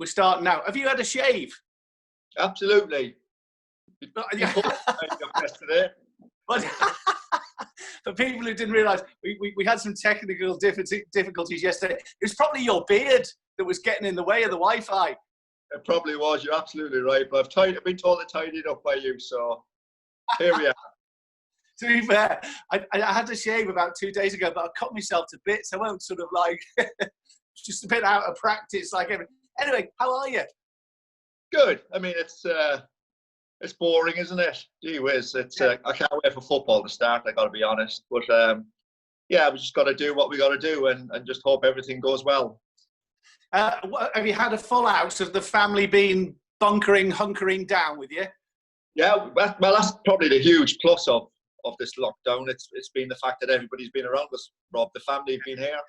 we're starting now. Have you had a shave? Absolutely. Yesterday. For people who didn't realise, we had some technical difficulties yesterday. It was probably your beard that was getting in the way of the Wi-Fi. It probably was. You're absolutely right. But I've been told to tidy it up by you, so here we are. To be fair, I had to shave about 2 days ago, but I cut myself to bits. I won't sort of like, just a bit out of practice. Like anyway, how are you? Good. I mean, it's boring, isn't it? Gee whiz. I can't wait for football to start, I got to be honest. But yeah, we just got to do what we got to do and just hope everything goes well. Have you had a full house of the family been hunkering down with you? Yeah, well, that's probably the huge plus of this lockdown. It's been the fact that everybody's been around us, Rob. The family have been here,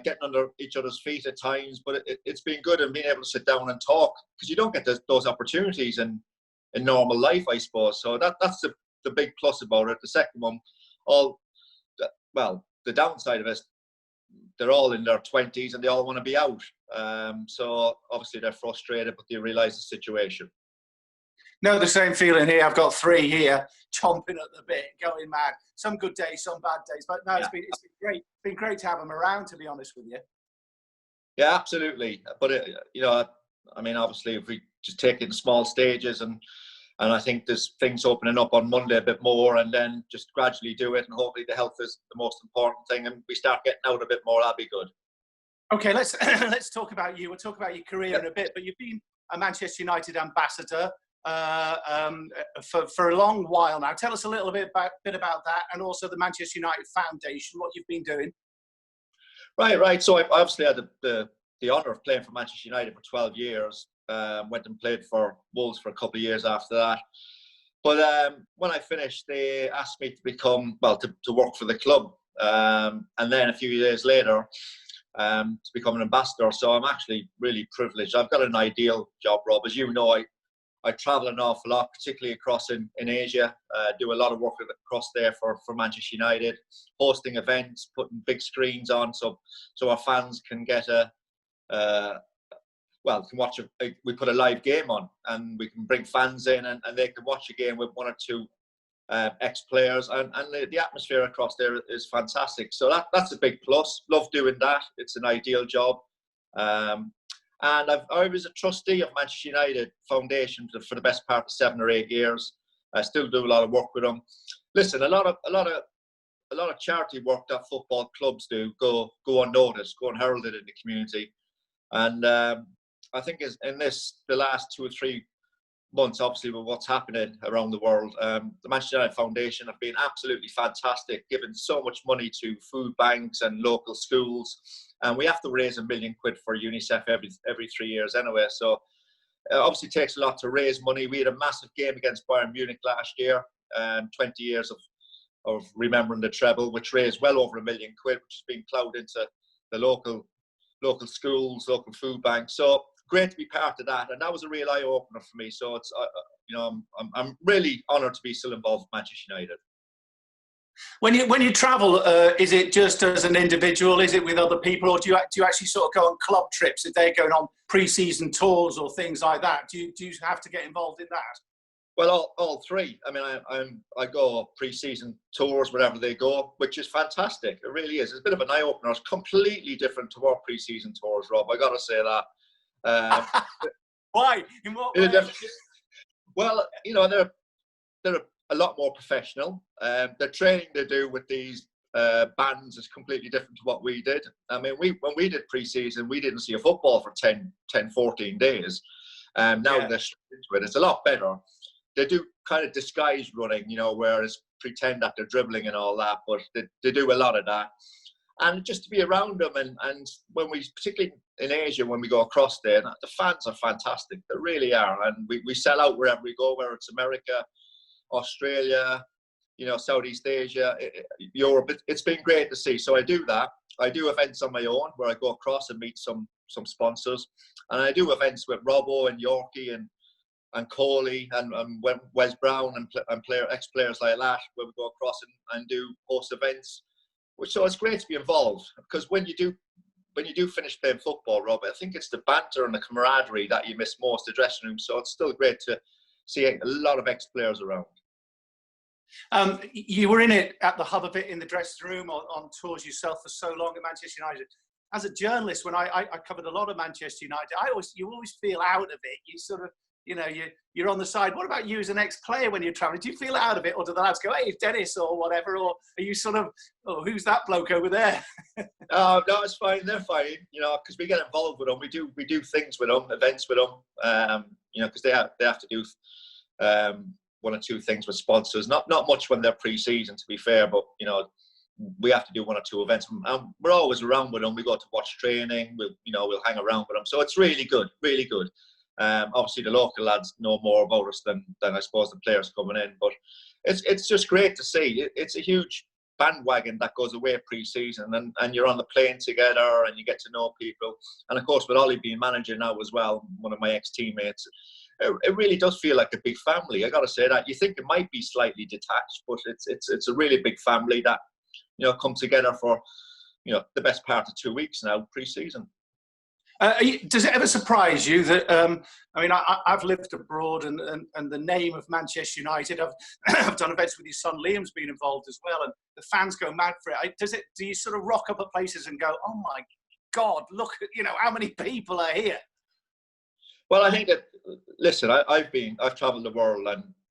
getting under each other's feet at times, but it's been good and being able to sit down and talk, because you don't get those opportunities in normal life, I suppose. So that's the big plus about it. The second one, the downside of it, they're all in their 20s and they all want to be out. So obviously they're frustrated, but they realise the situation. No, the same feeling here. I've got 3 here, chomping at the bit, going mad. Some good days, some bad days. But no, it's been great. It's been great to have them around, to be honest with you. Yeah, absolutely. But I mean, obviously, if we just take it in small stages, and I think there's things opening up on Monday a bit more, and then just gradually do it, and hopefully the health is the most important thing, and we start getting out a bit more. That'd be good. Okay, let's talk about you. We'll talk about your career in a bit. But you've been a Manchester United ambassador for a long while now. Tell us a little bit about that, and also the Manchester United Foundation, what you've been doing. Right. So I obviously had the honour of playing for Manchester United for 12 years. Went and played for Wolves for a couple of years after that. But when I finished, they asked me to work for the club. And then a few years later, to become an ambassador. So I'm actually really privileged. I've got an ideal job, Rob. As you know, I travel an awful lot, particularly across in Asia. Do a lot of work across there for Manchester United, hosting events, putting big screens on so our fans can get can watch we put a live game on, and we can bring fans in and they can watch a game with 1 or 2 ex-players, and the atmosphere across there is fantastic. So that's a big plus. Love doing that. It's an ideal job. And I was a trustee of Manchester United Foundation for the best part of 7 or 8 years. I still do a lot of work with them. Listen, a lot of charity work that football clubs do go unnoticed, go unheralded in the community. And I think the last 2 or 3 months, obviously with what's happening around the world, the Manchester United Foundation have been absolutely fantastic, giving so much money to food banks and local schools. And we have to raise £1 million for UNICEF every 3 years anyway. So it obviously takes a lot to raise money. We had a massive game against Bayern Munich last year, 20 years of remembering the treble, which raised well over £1 million, which has been plowed into the local schools, local food banks. So great to be part of that, and that was a real eye opener for me. So it's I'm really honoured to be still involved with Manchester United. When you travel, is it just as an individual? Is it with other people, or do you actually sort of go on club trips if they're going on pre-season tours or things like that? Do you have to get involved in that? Well, all 3. I mean, I go pre-season tours wherever they go, which is fantastic. It really is. It's a bit of an eye opener. It's completely different to our pre-season tours, Rob. I got to say that. Why? In what way? Well, they're a lot more professional. The training they do with these bands is completely different to what we did. I mean, when we did pre-season, we didn't see a football for 10, 14 days. Now they're straight into it. It's a lot better. They do kind of disguise running, whereas pretend that they're dribbling and all that, but they do a lot of that. And just to be around them, and when we, particularly in Asia, when we go across there, the fans are fantastic. They really are. And we sell out wherever we go, whether it's America, Australia, Southeast Asia, Europe. It's been great to see. So I do that. I do events on my own where I go across and meet some sponsors. And I do events with Robbo and Yorkie and Coley and Wes Brown and ex-players like that, where we go across and do host events. So it's great to be involved, because when you do when you do finish playing football, Rob, I think it's the banter and the camaraderie that you miss most, the dressing room. So it's still great to see a lot of ex-players around. You were in it at the hub of it in the dressing room on tours yourself for so long at Manchester United. As a journalist, when I covered a lot of Manchester United, you always feel out of it. You sort of, you're on the side. What about you as an ex-player when you're traveling? Do you feel out of it, or do the lads go, "Hey, Dennis," or whatever? Or are you sort of, "Oh, who's that bloke over there?" No, it's fine. They're fine. Because we get involved with them. We do things with them, events with them. Because they have to do one or two things with sponsors. Not much when they're pre-season, to be fair, but we have to do one or two events. And we're always around with them. We go to watch training. We'll hang around with them. So it's really good, really good. Obviously, the local lads know more about us than I suppose the players coming in. But it's just great to see. It's a huge bandwagon that goes away pre-season, and you're on the plane together, and you get to know people. And of course, with Ollie being manager now as well, one of my ex-teammates, it really does feel like a big family. I got to say that. You think it might be slightly detached, but it's a really big family that come together for the best part of 2 weeks now pre-season. Does it ever surprise you that I've lived abroad, and the name of Manchester United, I've done events with your son Liam's been involved as well, and the fans go mad for it. Do you sort of rock up at places and go, "Oh my God, look at how many people are here"? Well, I think that, listen, I've travelled the world,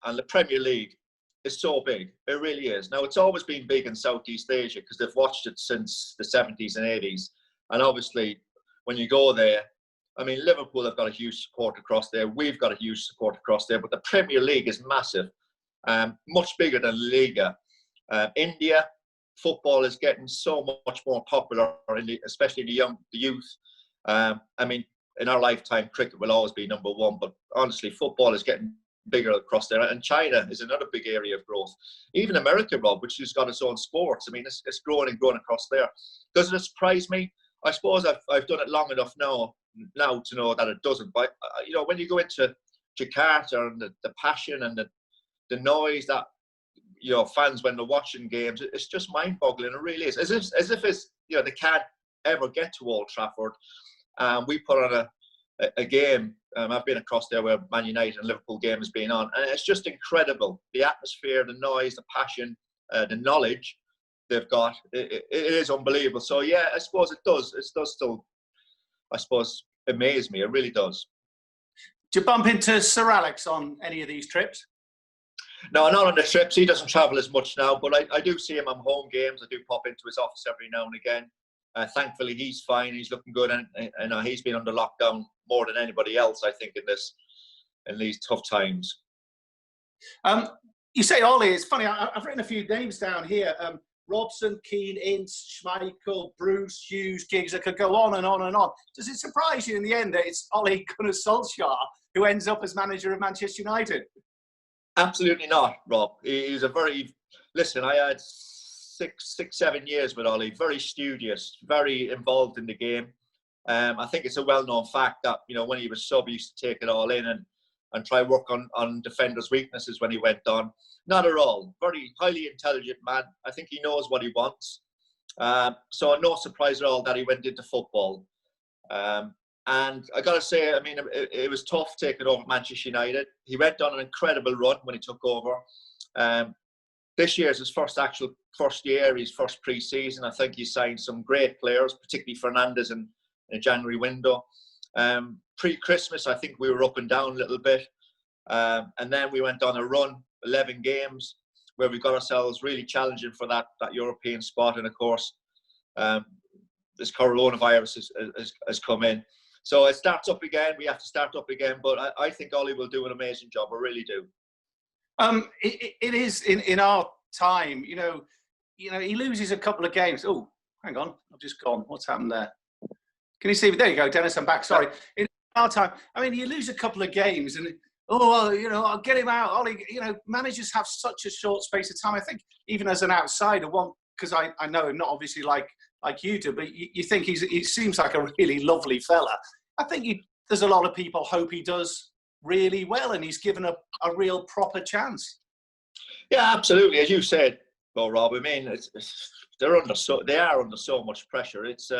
and the Premier League is so big. It really is. Now, it's always been big in Southeast Asia because they've watched it since the 70s and 80s. And obviously, when you go there, Liverpool have got a huge support across there. We've got a huge support across there. But the Premier League is massive, much bigger than Liga. India, football is getting so much more popular, especially in the youth. In our lifetime, cricket will always be number one. But honestly, football is getting bigger across there. And China is another big area of growth. Even America, Rob, which has got its own sports. It's growing and growing across there. Does it surprise me? I suppose I've done it long enough now to know that it doesn't. But when you go into Jakarta and the passion and the noise that fans when they're watching games, it's just mind-boggling. It really is. As if it's they can't ever get to Old Trafford. We put on a game. I've been across there where Man United and Liverpool game has been on, and it's just incredible. The atmosphere, the noise, the passion, the knowledge they've got. It is unbelievable. So yeah, I suppose it does. It does still, I suppose, amaze me. It really does. Do you bump into Sir Alex on any of these trips? No, not on the trips. He doesn't travel as much now, but I do see him on home games. I do pop into his office every now and again. Thankfully, he's fine. He's looking good, and he's been under lockdown more than anybody else, I think, in these tough times. You say Ollie. It's funny. I've written a few names down here. Robson, Keane, Ince, Schmeichel, Bruce, Hughes, Giggs. I could go on and on and on. Does it surprise you in the end that it's Ole Gunnar Solskjaer who ends up as manager of Manchester United? Absolutely not, Rob. He's a very... Listen, I had 7 years with Ollie. Very studious, very involved in the game. I think it's a well-known fact that, when he was sub, he used to take it all in and try work on defenders' weaknesses when he went on. Not at all. Very highly intelligent man. I think he knows what he wants. So no surprise at all that he went into football. And I got to say, it was tough taking over Manchester United. He went on an incredible run when he took over. This year is his first year, his first pre-season. I think he signed some great players, particularly Fernandes in the January window. Pre-Christmas, I think we were up and down a little bit. And then we went on a run, 11 games, where we got ourselves really challenging for that European spot. And of course, this coronavirus has come in. So it starts up again. We have to start up again. But I think Ollie will do an amazing job. I really do. It is in our time, he loses a couple of games. Oh, hang on. I've just gone. What's happened there? Can you see me? There you go, Dennis. I'm back. Sorry. In our time, you lose a couple of games and, I'll get him out. Ollie, managers have such a short space of time. I think even as an outsider, because I know him, not obviously like you do, but you think he seems like a really lovely fella. I think there's a lot of people hope he does really well and he's given a real proper chance. Yeah, absolutely. As you said, Rob, they are under so much pressure. It's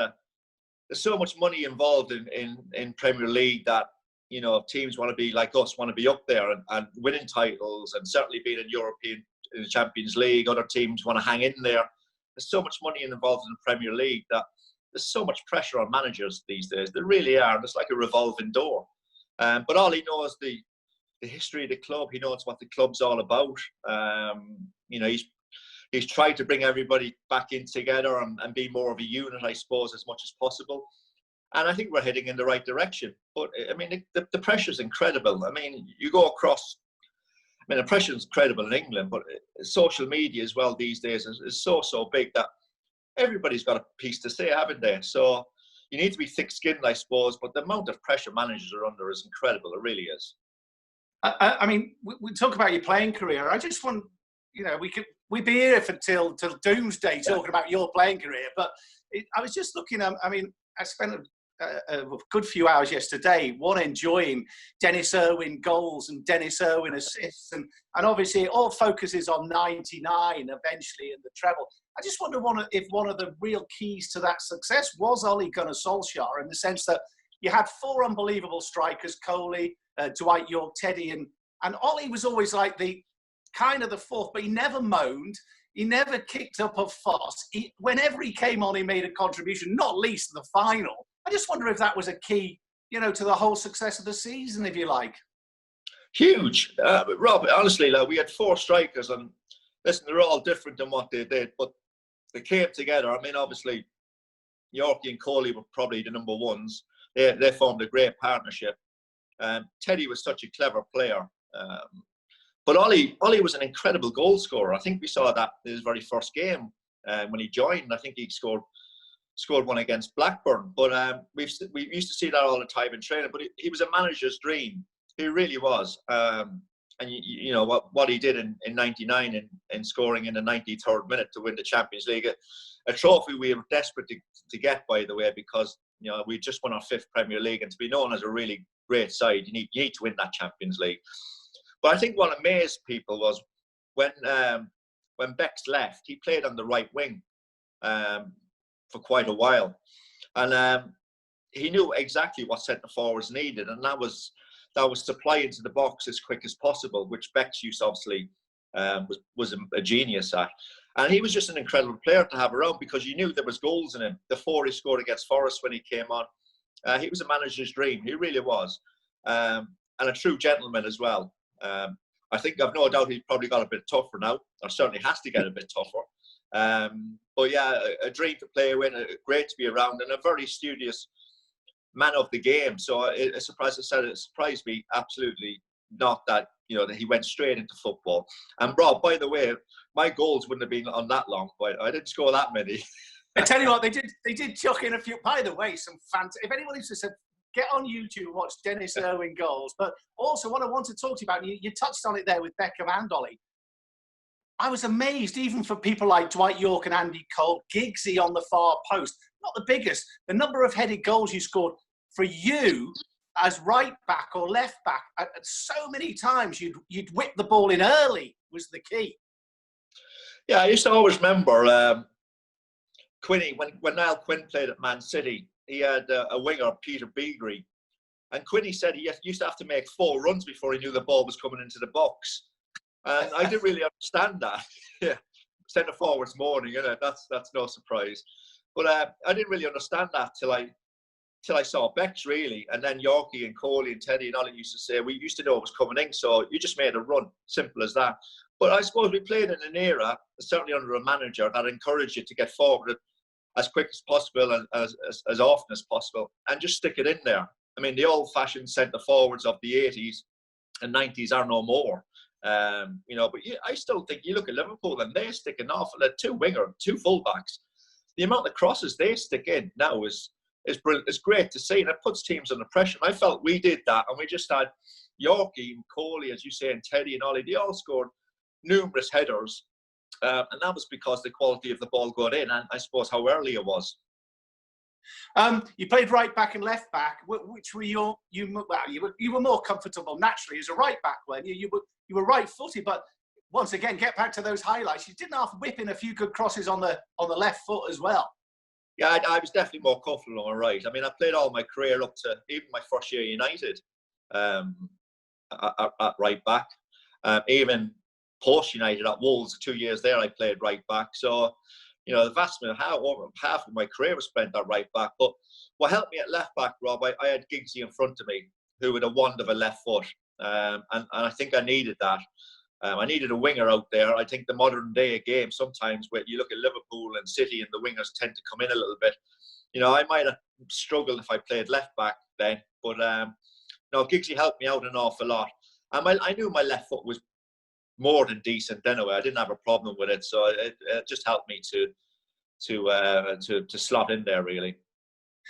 there's so much money involved in Premier League that, you know, teams want to be like us, want to be up there and winning titles, and certainly being in the Champions League. Other teams want to hang in there. There's so much money involved in the Premier League that there's so much pressure on managers these days. There really are. And it's like a revolving door. But all he knows the history of the club. He knows what the club's all about. You know, he's tried to bring everybody back in together and be more of a unit, I suppose, as much as possible. And I think we're heading in the right direction. But I mean, the pressure's incredible. I mean, you go across. I mean, the pressure's incredible in England, but social media as well these days is so big that everybody's got a piece to say, haven't they? So you need to be thick-skinned, I suppose. But the amount of pressure managers are under is incredible. It really is. I mean, we talk about your playing career. I just want, you know, we'd be here till doomsday talking about your playing career. But I was just looking. I mean, I spent a good few hours yesterday, enjoying Denis Irwin goals and Denis Irwin assists, and obviously it all focuses on 99 eventually in the treble. I just wonder if one of the real keys to that success was Ole Gunnar Solskjaer, in the sense that you had four unbelievable strikers: Coley, Dwight York, Teddy, and Ole was always like the fourth, but he never moaned. He never kicked up a fuss. Whenever he came on, he made a contribution, not least in the final. I just wonder if that was a key, you know, to the whole success of the season, if you like. Huge. Rob, honestly, like, we had four strikers, and listen, they're all different than what they did, but they came together. I mean, obviously, Yorkie and Coley were probably the number ones. They formed a great partnership. Teddy was such a clever player. But Ole was an incredible goal scorer. I think we saw that in his very first game when he joined. I think he scored one against Blackburn. But we used to see that all the time in training. But he was a manager's dream. He really was. And you know what he did in '99 in scoring in the 93rd minute to win the Champions League, a trophy we were desperate to get, by the way, because you know we just won our 5th Premier League, and to be known as a really great side, you need to win that Champions League. But I think what amazed people was when Bex left, he played on the right wing for quite a while, and he knew exactly what centre forwards needed, and that was supply into the box as quick as possible, which Bex used obviously was a genius at. And he was just an incredible player to have around because you knew there was goals in him. The 4 he scored against Forest when he came on, he was a manager's dream. He really was, and a true gentleman as well. I think I've no doubt he's probably got a bit tougher now, or certainly has to get a bit tougher. But yeah, a dream to play with, great to be around, and a very studious man of the game. So it surprised me absolutely not that, you know, that he went straight into football. And Rob, by the way, my goals wouldn't have been on that long, but I didn't score that many. I tell you what, they did chuck in a few. By the way, some fantastic. If anyone who's said, get on YouTube and watch Denis Irwin goals. But also, what I want to talk to you about, you touched on it there with Beckham and Ole. I was amazed, even for people like Dwight York and Andy Cole, Giggsy on the far post, not the biggest, the number of headed goals you scored for you as right back or left back. So many times you'd whip the ball in early was the key. Yeah, I used to always remember Quinny, when Niall Quinn played at Man City, he had a winger, Peter Beagrie, and Quinny said he used to have to make 4 runs before he knew the ball was coming into the box. And I didn't really understand that. Yeah, centre forwards morning, you know, that's no surprise. But I didn't really understand that till I saw Bex, really, and then Yorkie and Coley and Teddy and all it used to say, we used to know it was coming in, so you just made a run, simple as that. But I suppose we played in an era, certainly under a manager, that encouraged you to get forward as quick as possible and as often as possible, and just stick it in there. I mean, the old-fashioned centre forwards of the 80s and 90s are no more. You know, but I still think you look at Liverpool and they're sticking off. Like 2 fullbacks. The amount of crosses they stick in now is brilliant. It's great to see, and it puts teams under pressure. And I felt we did that, and we just had Yorkie and Coley, as you say, and Teddy and Ollie. They all scored numerous headers, and that was because the quality of the ball got in, and I suppose how early it was. You played right back and left back. Which were you were more comfortable naturally as a right back when you were right-footed, but once again, get back to those highlights. You didn't half whip in a few good crosses on the left foot as well. Yeah, I was definitely more comfortable on my right. I mean, I played all my career up to even my first year at United at right back. Even post United at Wolves, 2 years there, I played right back. So, you know, the vast half of my career was spent at right back. But what helped me at left back, Rob, I had Giggsy in front of me, who had a wand of a left foot. And I think I needed that. I needed a winger out there. I think the modern day game, sometimes where you look at Liverpool and City and the wingers tend to come in a little bit. You know, I might have struggled if I played left back then. But no, Giggsy helped me out an awful lot. And I knew my left foot was more than decent anyway. I didn't have a problem with it. So it just helped me to slot in there, really.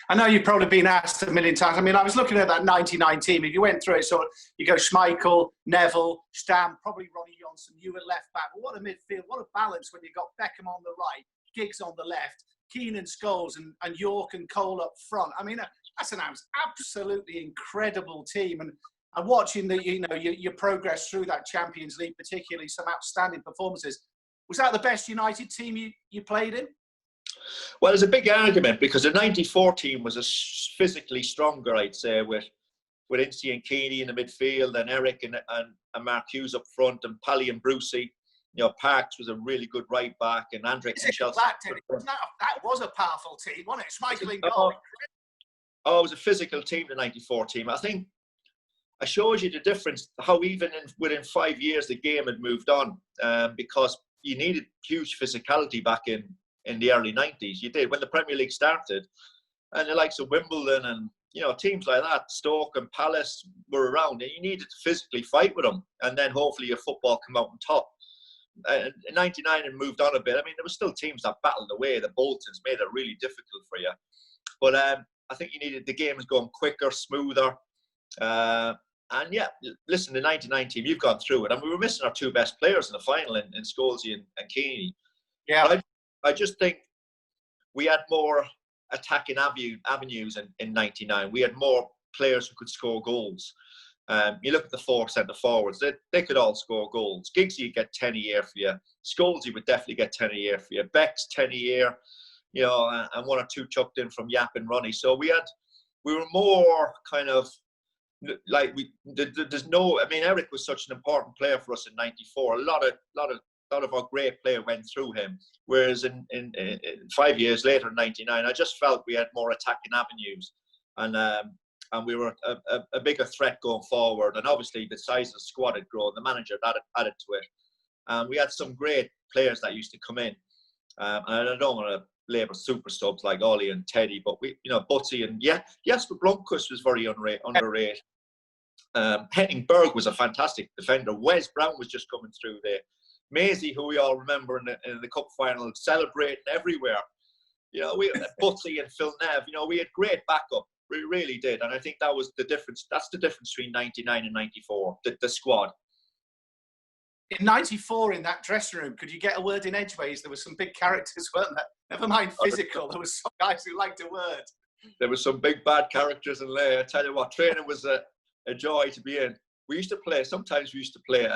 I know you've probably been asked a million times. I mean, I was looking at that 99 team. If you went through it, so you go Schmeichel, Neville, Stam, probably Ronnie Johnson, you at left back. Well, what a midfield, what a balance when you've got Beckham on the right, Giggs on the left, Keenan, Scholes and York and Cole up front. I mean, that's an absolutely incredible team. And watching your progress through that Champions League, particularly some outstanding performances. Was that the best United team you played in? Well, there's a big argument because the '94 team was physically stronger, I'd say, with Incy and Keeney in the midfield, and Eric and Mark Hughes up front, and Pally and Brucey. You know, Parks was a really good right back, and Andrick and Chelsea. That was a powerful team, wasn't it? Schmeichel in goal. It was a physical team, the '94 team. I think I showed you the difference, how even within 5 years the game had moved on, because you needed huge physicality back in the early 90s. You did when the Premier League started, and the likes of Wimbledon and, you know, teams like that, Stoke and Palace were around, and you needed to physically fight with them, and then hopefully your football come out on top. In '99 and moved on a bit. I mean, there were still teams that battled away. The Boltons made it really difficult for you, but I think you needed, the game was going quicker, smoother. And yeah, listen, the '99 team, you've gone through it. I mean, we were missing our two best players in the final in Scholesy and Keeney. Yeah. I just think we had more attacking avenues in '99. We had more players who could score goals. You look at the four centre forwards; they could all score goals. Giggsy would get 10 a year for you. Scholesy would definitely get 10 a year for you. Beck's 10 a year, you know, and one or two chucked in from Yap and Ronnie. So we were more kind of like there's no. I mean, Eric was such an important player for us in '94. A lot of our great player went through him. Whereas in 5 years later, in '99, I just felt we had more attacking avenues, and we were a bigger threat going forward. And obviously, the size of the squad had grown. The manager added to it. And we had some great players that used to come in. And I don't want to labour super subs like Ollie and Teddy, but we, you know, Butsy and Jesper Blomqvist was very underrated. Henning Berg was a fantastic defender. Wes Brown was just coming through there. Maisie, who we all remember in the cup final, celebrating everywhere. You know, we Butsy and Phil Nev. You know, we had great backup. We really did, and I think that was the difference. That's the difference between '99 and '94. The squad. In '94, in that dressing room, could you get a word in edgeways? There were some big characters, weren't there? Never mind physical. There was some guys who liked a word. There were some big bad characters in there. I tell you what, training was a joy to be in. Sometimes we used to play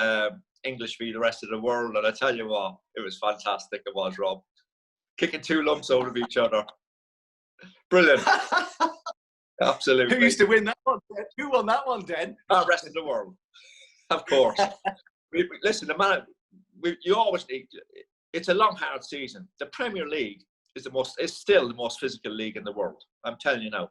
English v the rest of the world, and I tell you what, it was fantastic. It was, Rob. Kicking two lumps out of each other. Brilliant. Absolutely. Who used to win that one? Who won that one, Den? The rest of the world, of course. Listen, you always need. It's a long, hard season. The Premier League is still the most physical league in the world. I'm telling you now.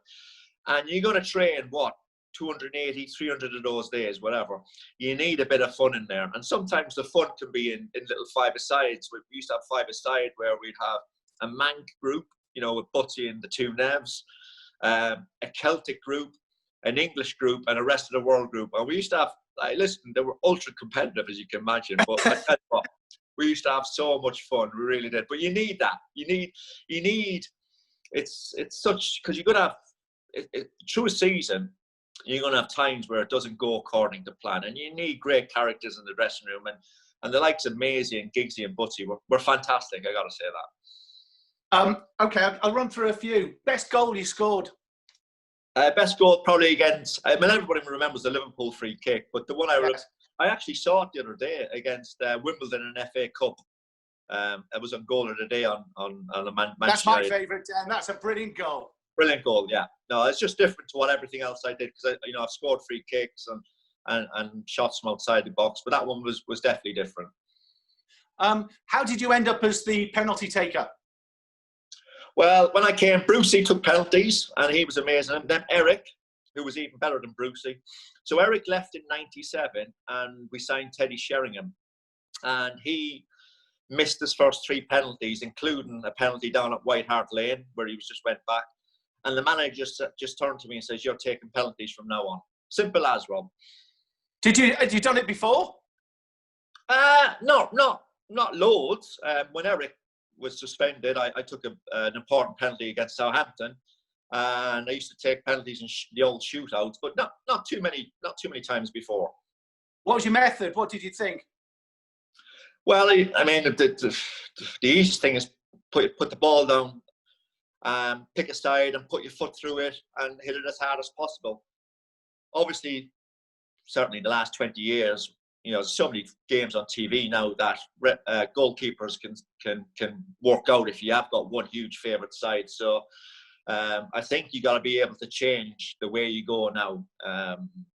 And you're going to train 280, 300 of those days, whatever. You need a bit of fun in there, and sometimes the fun can be in little five-a-sides. We used to have five-a-side where we'd have a Manc group, you know, with Butsy and the two Nevs. A Celtic group, an English group, and a rest of the world group. And we used to have, they were ultra competitive, as you can imagine. But I tell you what, we used to have so much fun. We really did. But you need that. You need. It's such, because you're gonna have through a season. You're gonna have times where it doesn't go according to plan, and you need great characters in the dressing room. And the likes of Maisie and Giggsy and Butsy were fantastic. I got to say that. Okay, I'll run through a few. Best goal you scored? Best goal probably against, I mean, everybody remembers the Liverpool free kick, but the one I actually saw it the other day against Wimbledon in FA Cup. It was on goal of the day on the That's my favourite, Dan. That's a brilliant goal. Brilliant goal, yeah. No, it's just different to what everything else I did because I've scored free kicks and shots from outside the box, but that one was definitely different. How did you end up as the penalty taker? Well, when I came, Brucey took penalties and he was amazing. And then Eric, who was even better than Brucey. So Eric left in '97 and we signed Teddy Sheringham. And he missed his first 3 penalties, including a penalty down at White Hart Lane where he just went back. And the manager just turned to me and says, "You're taking penalties from now on." Simple as, Rob. Had you done it before? Not loads. When Eric was suspended, I took an important penalty against Southampton, and I used to take penalties in the old shootouts, but not too many times before. What was your method? What did you think? Well, I mean, the easiest thing is put the ball down, pick a side, and put your foot through it, and hit it as hard as possible. Obviously, certainly the last 20 years. So many games on TV now that goalkeepers can work out if you have got one huge favourite side. So I think you got to be able to change the way you go now,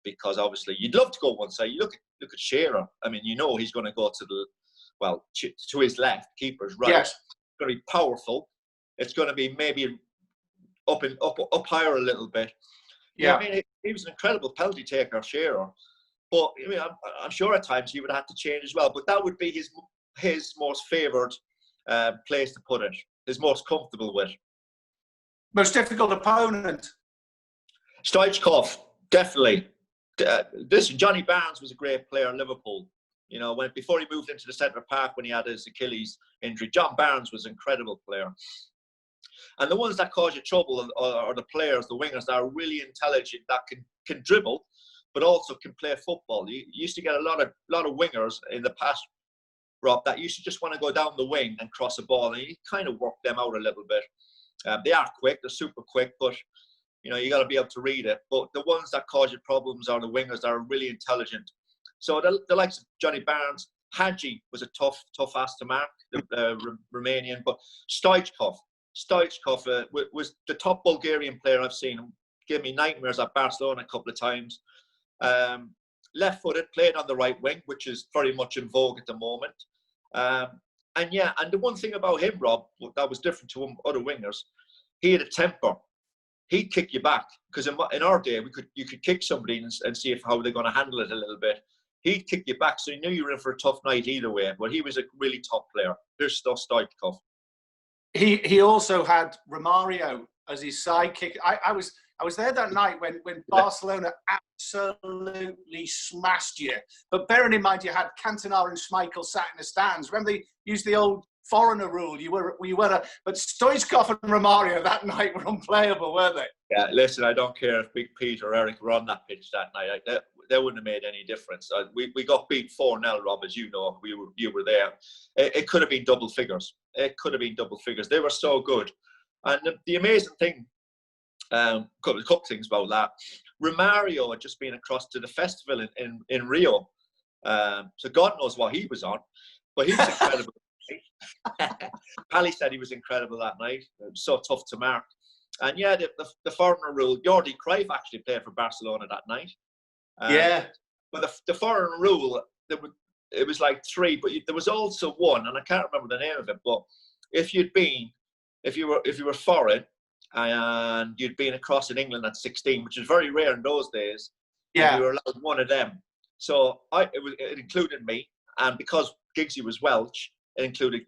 because obviously you'd love to go one side. You look at Shearer. I mean, he's going to go to his left. Keeper's right. Yes. It's going to be powerful. It's going to be maybe up higher a little bit. Yeah. I mean, he was an incredible penalty taker, Shearer. But I mean, I'm sure at times he would have to change as well. But that would be his most favoured place to put it. His most comfortable with. Most difficult opponent? Stoichkov, definitely. Johnny Barnes was a great player in Liverpool. Before he moved into the centre of park when he had his Achilles injury, John Barnes was an incredible player. And the ones that cause you trouble are the players, the wingers that are really intelligent, that can dribble, but also can play football. You used to get a lot of wingers in the past, Rob, that used to just want to go down the wing and cross a ball, and you kind of work them out a little bit. They are quick, they're super quick, but you got to be able to read it. But the ones that cause you problems are the wingers that are really intelligent. So the likes of Johnny Barnes, Hadji was a tough ass to mark, the Romanian, but Stoichkov was the top Bulgarian player I've seen. Gave me nightmares at Barcelona a couple of times. Left-footed, played on the right wing, which is very much in vogue at the moment. And the one thing about him, Rob, that was different to other wingers, he had a temper. He'd kick you back, because in our day, you could kick somebody and see how they're going to handle it a little bit. He'd kick you back, so you knew you were in for a tough night either way. But he was a really top player. Here's Stoichkov. He also had Romario as his sidekick. I was there that night when Barcelona absolutely smashed you. But bearing in mind you had Cantona and Schmeichel sat in the stands. Remember they used the old foreigner rule. But Stoichkov and Romario that night were unplayable, weren't they? Yeah, listen, I don't care if Big Pete or Eric were on that pitch that night. They wouldn't have made any difference. We got beat 4-0, Rob, as you know. You were there. It could have been double figures. It could have been double figures. They were so good. And the amazing thing, a couple things about that. Romario had just been across to the festival in Rio. So God knows what he was on. But he was incredible. Pally said he was incredible that night. It was so tough to mark. And the foreigner rule, Jordi Cruyff actually played for Barcelona that night. But the foreign rule, it was like 3, but there was also one, and I can't remember the name of it. But if you were foreign and you'd been across in England at 16, which was very rare in those days, you were allowed one of them. So it included me, and because Giggsy was Welsh, it included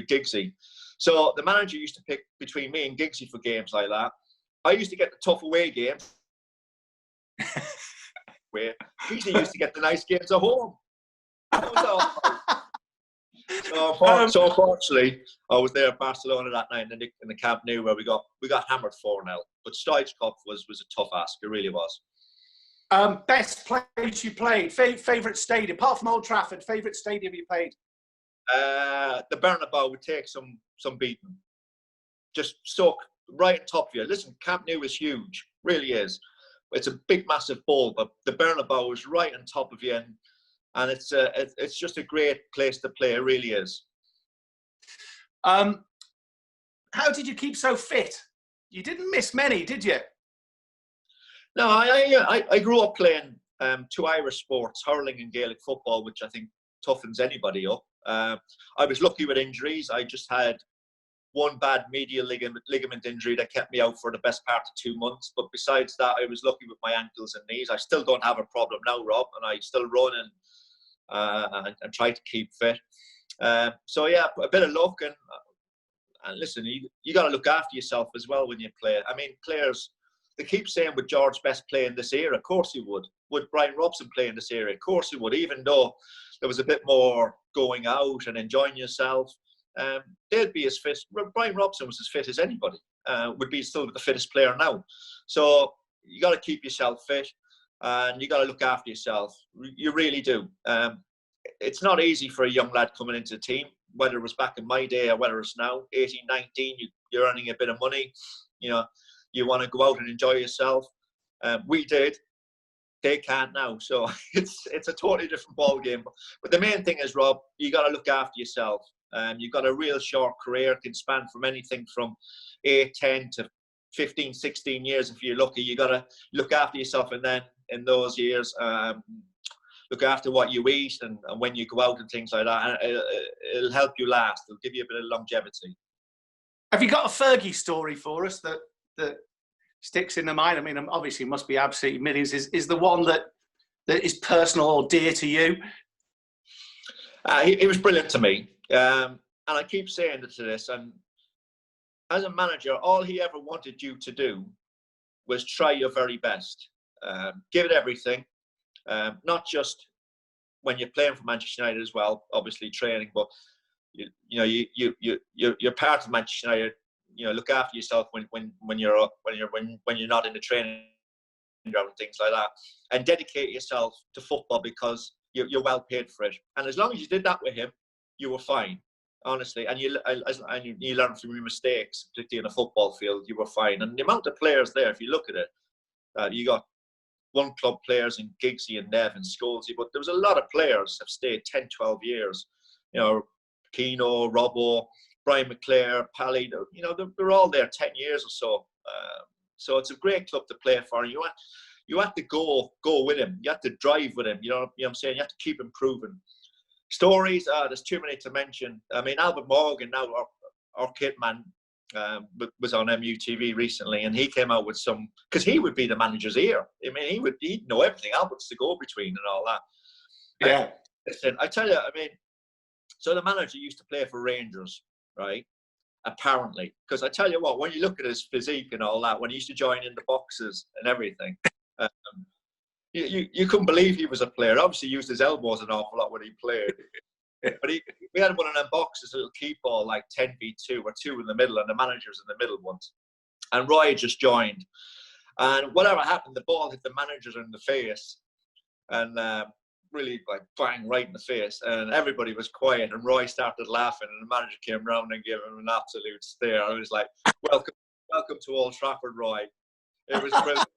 Giggsy. So the manager used to pick between me and Giggsy for games like that. I used to get the tough away games. Where Giggsy used to get the nice games at home. So unfortunately, I was there at Barcelona that night in the Camp Nou where we got hammered 4-0. But Stoichkov was a tough ask. It really was. Best place you played? Favourite stadium? Apart from Old Trafford, favourite stadium you played? The Bernabeu would take some beating. Just so right on top of you. Listen, Camp Nou is huge. Really is. It's a big, massive ball, but the Bernabeu is right on top of you, and it's just a great place to play. It really is. How did you keep so fit? You didn't miss many, did you? No, I grew up playing two Irish sports, hurling and Gaelic football, which I think toughens anybody up. I was lucky with injuries. I just had one bad medial ligament injury that kept me out for the best part of 2 months. But besides that, I was lucky with my ankles and knees. I still don't have a problem now, Rob, and I still run and try to keep fit. So yeah, a bit of luck and listen, you got to look after yourself as well when you play. I mean, players, they keep saying, would George Best play in this era? Of course he would. Would Brian Robson play in this era? Of course he would, even though there was a bit more going out and enjoying yourself. They'd be as fit. Brian Robson was as fit as anybody. Would be still the fittest player now. So you got to keep yourself fit and you got to look after yourself. You really do. It's not easy for a young lad coming into the team, whether it was back in my day or whether it's now, 18, 19, you're earning a bit of money. You know, you want to go out and enjoy yourself. We did. They can't now. So it's a totally different ball game. But the main thing is, Rob, you got to look after yourself. You've got a real short career. It can span from anything from 8, 10 to 15, 16 years if you're lucky. You got to look after yourself, and then in those years, look after what you eat and when you go out and things like that. And it'll help you last. It'll give you a bit of longevity. Have you got a Fergie story for us that sticks in the mind? I mean, obviously, it must be absolutely millions. Is the one that is personal or dear to you? He was brilliant to me. And I keep saying to this, and as a manager, all he ever wanted you to do was try your very best. Give it everything. Not just when you're playing for Manchester United as well, obviously training, but you're part of Manchester United. You know, look after yourself when you're not in the training ground and things like that, and dedicate yourself to football because you're well paid for it. And as long as you did that with him, you were fine, honestly. And you learn from your mistakes, particularly in a football field. You were fine. And the amount of players there, if you look at it, you got one club players in Giggsy and Nev and Scholesy, but there was a lot of players that have stayed 10, 12 years. You know, Keano, Robbo, Brian McClare, Pally, you know, they're all there 10 years or so. So it's a great club to play for. You have to go with him. You have to drive with him. You know what I'm saying? You have to keep improving. Stories, there's too many to mention. I mean, Albert Morgan, now our kit man, was on MUTV recently, and he came out with some, because he would be the manager's ear. I mean, he'd know everything. Albert's the go-between and all that. Yeah. Listen, I tell you, I mean, so the manager used to play for Rangers, right? Apparently, because I tell you what, when you look at his physique and all that, when he used to join in the boxes and everything, you couldn't believe he was a player. Obviously, he used his elbows an awful lot when he played. But we had one of them boxes, a little keep ball, like 10v2 or 2 in the middle, and the manager's in the middle once. And Roy just joined. And whatever happened, the ball hit the manager in the face. And really, like, bang, right in the face. And everybody was quiet. And Roy started laughing. And the manager came round and gave him an absolute stare. I was like, welcome to Old Trafford, Roy. It was brilliant.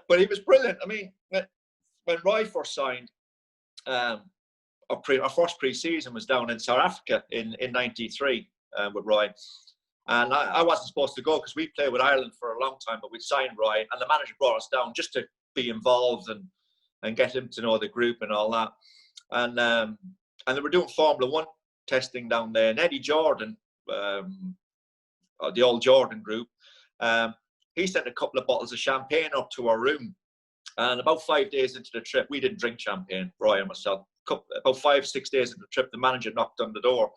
But he was brilliant. I mean, when Roy first signed, our first pre-season was down in South Africa in '93 with Roy, and I wasn't supposed to go because we played with Ireland for a long time, but we signed Roy, and the manager brought us down just to be involved and get him to know the group and all that, and they were doing Formula One testing down there, and Eddie Jordan, the old Jordan group, he sent a couple of bottles of champagne up to our room. And about 5 days into the trip, we didn't drink champagne, Roy and myself. About 5-6 days into the trip, the manager knocked on the door.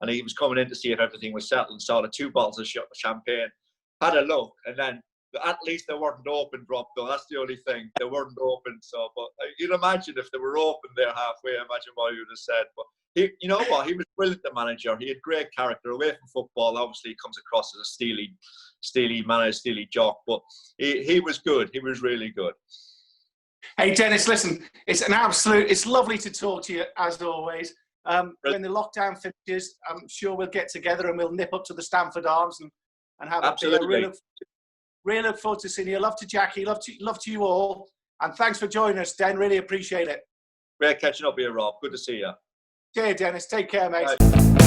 And he was coming in to see if everything was settled and saw the 2 bottles of champagne. Had a look, and then at least they weren't open, Rob, though. That's the only thing. They weren't open. So, but you'd imagine if they were open there halfway, imagine what he would have said. But you know what? He was brilliant, the manager. He had great character. Away from football, obviously, he comes across as a steely manager, steely jock. But he was good. He was really good. Hey, Denis, listen, it's lovely to talk to you, as always. When the lockdown finishes, I'm sure we'll get together and we'll nip up to the Stamford Arms and have Absolutely. a beer. Really look forward to seeing you. Love to Jackie, love to you all. And thanks for joining us, Den. Really appreciate it. Great catching up with you, Rob. Good to see you. Cheers, Dennis. Take care, mate. Right.